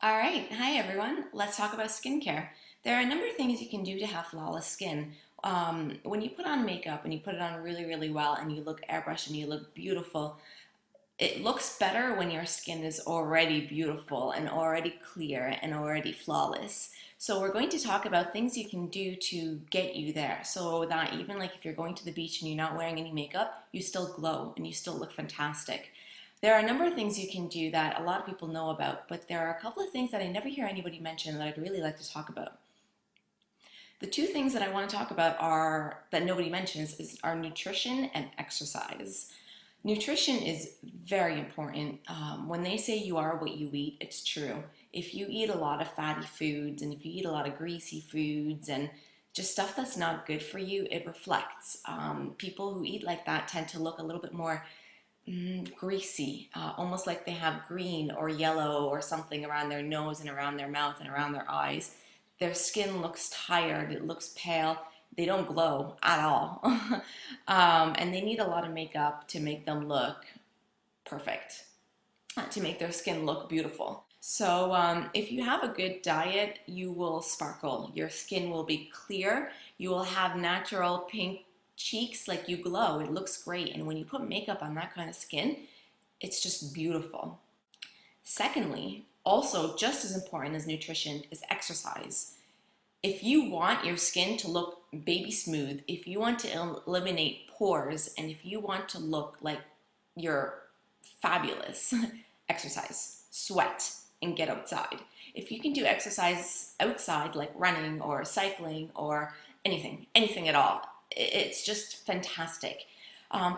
All right, hi everyone. Let's talk about skincare. There are a number of things you can do to have flawless skin. When you put on makeup and you put it on really, really well and you look airbrushed and you look beautiful, it looks better when your skin is already beautiful and already clear and already flawless. So we're going to talk about things you can do to get you there so that even like if you're going to the beach and you're not wearing any makeup, you still glow and you still look fantastic. There are a number of things you can do that a lot of people know about, but there are a couple of things that I never hear anybody mention that I'd really like to talk about. The two things that I want to talk about are that nobody mentions are nutrition and exercise. Nutrition is very important. When they say you are what you eat, it's true. If you eat a lot of fatty foods and if you eat a lot of greasy foods and just stuff that's not good for you, it reflects. People who eat like that tend to look a little bit more greasy, almost like they have green or yellow or something around their nose and around their mouth and around their eyes. Their skin looks tired, it looks pale, they don't glow at all. And they need a lot of makeup to make them look perfect, to make their skin look beautiful. So if you have a good diet, you will sparkle. Your skin will be clear. You will have natural pink cheeks, like you glow. It looks great. And when you put makeup on that kind of skin, it's just beautiful. Secondly, also just as important as nutrition is exercise. If you want your skin to look baby smooth, if you want to eliminate pores, and if you want to look like you're fabulous, exercise, sweat, and get outside. If you can do exercise outside, like running or cycling or anything at all, it's just fantastic.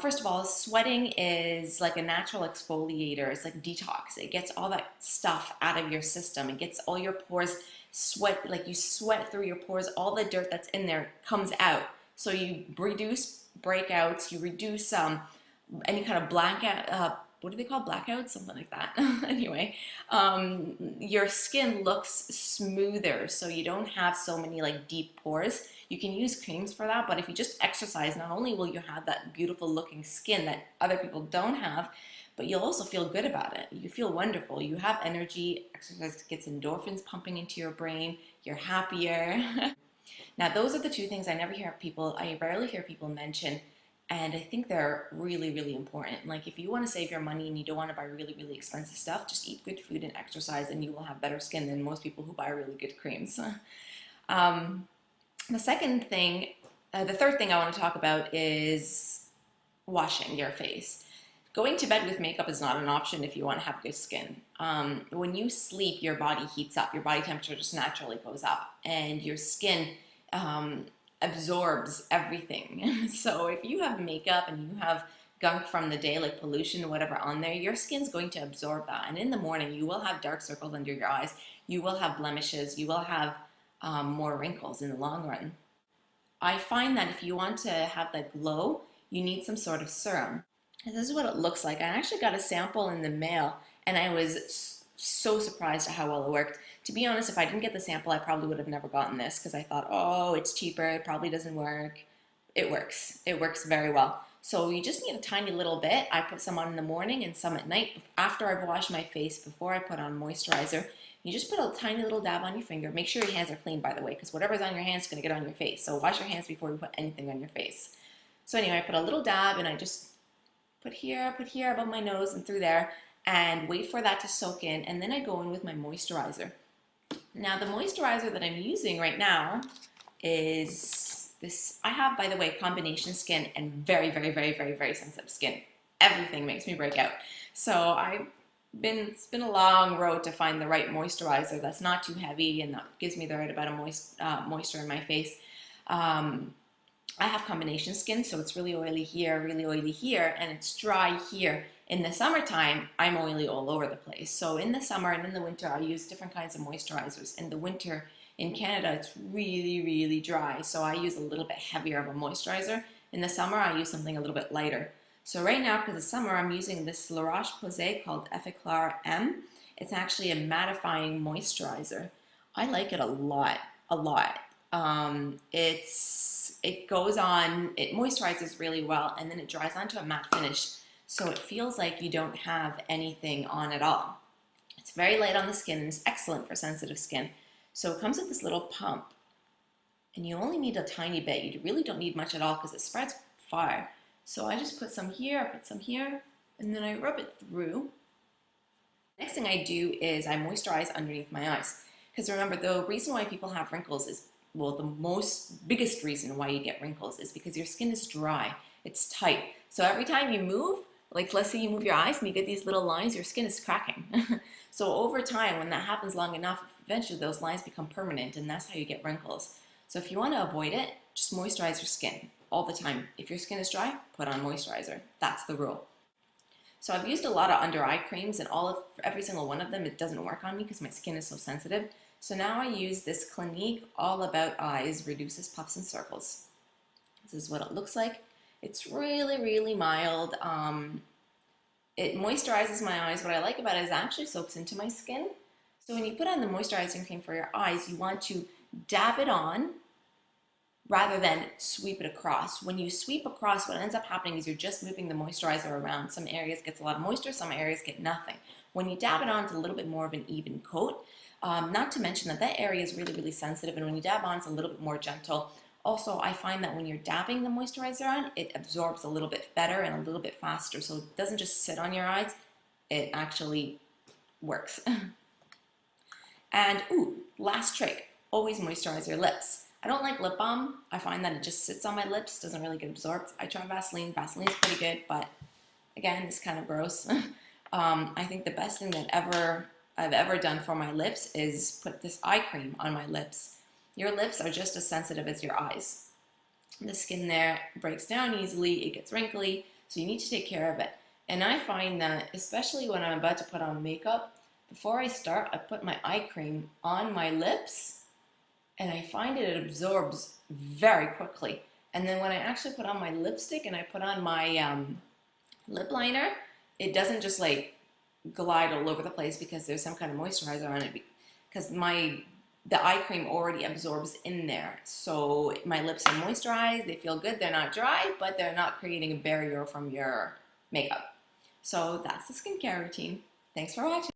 First of all, sweating is like a natural exfoliator. It's like detox. It gets all that stuff out of your system. It gets all your pores sweat, like you sweat through your pores. All the dirt that's in there comes out. So you reduce breakouts. You reduce any kind of blackout. What do they call blackouts? Something like that. Anyway, your skin looks smoother, so you don't have so many like deep pores. You can use creams for that, but if you just exercise, not only will you have that beautiful looking skin that other people don't have, but you'll also feel good about it. You feel wonderful. You have energy. Exercise gets endorphins pumping into your brain. You're happier. Now, those are the two things I rarely hear people mention, and I think they're really, really important. Like if you want to save your money and you don't want to buy really, really expensive stuff, just eat good food and exercise and you will have better skin than most people who buy really good creams. Um, the third thing I want to talk about is washing your face. Going to bed with makeup is not an option if you want to have good skin. When you sleep, your body heats up, your body temperature just naturally goes up, and your skin absorbs everything. So if you have makeup and you have gunk from the day, like pollution or whatever on there, your skin's going to absorb that. And in the morning, you will have dark circles under your eyes. You will have blemishes. You will have more wrinkles in the long run. I find that if you want to have that glow, you need some sort of serum. And this is what it looks like. I actually got a sample in the mail and I was so surprised at how well it worked. To be honest, if I didn't get the sample, I probably would have never gotten this because I thought, oh, it's cheaper, it probably doesn't work. It works. It works very well. So you just need a tiny little bit. I put some on in the morning and some at night after I've washed my face, before I put on moisturizer. You just put a tiny little dab on your finger. Make sure your hands are clean, by the way, because whatever's on your hands is going to get on your face. So wash your hands before you put anything on your face. So anyway, I put a little dab and I just put here above my nose and through there and wait for that to soak in. And then I go in with my moisturizer. Now the moisturizer that I'm using right now is this. I have, by the way, combination skin and very, very, very, very, very sensitive skin. Everything makes me break out. So it's been a long road to find the right moisturizer that's not too heavy and that gives me the right amount of moisture in my face. I have combination skin, so it's really oily here, and it's dry here. In the summertime, I'm oily all over the place. So in the summer and in the winter, I use different kinds of moisturizers. In the winter in Canada, it's really, really dry, so I use a little bit heavier of a moisturizer. In the summer, I use something a little bit lighter. So right now, because it's summer, I'm using this La Roche-Posay called Effaclar M. It's actually a mattifying moisturizer. I like it a lot, a lot. It goes on, it moisturizes really well, and then it dries onto a matte finish. So it feels like you don't have anything on at all. It's very light on the skin and it's excellent for sensitive skin. So it comes with this little pump, and you only need a tiny bit. You really don't need much at all because it spreads far. So I just put some here, I put some here, and then I rub it through. Next thing I do is I moisturize underneath my eyes. Because remember, the reason why people have wrinkles is, well, the biggest reason why you get wrinkles is because your skin is dry. It's tight. So every time you move, like let's say you move your eyes and you get these little lines, your skin is cracking. So over time, when that happens long enough, eventually those lines become permanent, and that's how you get wrinkles. So if you want to avoid it, just moisturize your skin all the time. If your skin is dry, put on moisturizer. That's the rule. So I've used a lot of under eye creams, and every single one of them, it doesn't work on me because my skin is so sensitive. So now I use this Clinique All About Eyes Reduces Puffs and Circles. This is what it looks like. It's really, really mild. It moisturizes my eyes. What I like about it is it actually soaks into my skin. So when you put on the moisturizing cream for your eyes, you want to dab it on rather than sweep it across. When you sweep across, what ends up happening is you're just moving the moisturizer around. Some areas gets a lot of moisture, some areas get nothing. When you dab it on, it's a little bit more of an even coat. Not to mention that that area is really, really sensitive, and when you dab on, it's a little bit more gentle. Also, I find that when you're dabbing the moisturizer on, it absorbs a little bit better and a little bit faster, so it doesn't just sit on your eyes, it actually works. And, last trick, always moisturize your lips. I don't like lip balm. I find that it just sits on my lips, doesn't really get absorbed. I try Vaseline. Vaseline is pretty good, but again, it's kind of gross. I think the best thing that I've ever done for my lips is put this eye cream on my lips. Your lips are just as sensitive as your eyes. The skin there breaks down easily, it gets wrinkly, so you need to take care of it. And I find that, especially when I'm about to put on makeup, before I start, I put my eye cream on my lips, and I find it absorbs very quickly. And then when I actually put on my lipstick and I put on my lip liner, it doesn't just like glide all over the place because there's some kind of moisturizer on it, because the eye cream already absorbs in there. So my lips are moisturized, they feel good, they're not dry, but they're not creating a barrier from your makeup. So that's the skincare routine. Thanks for watching.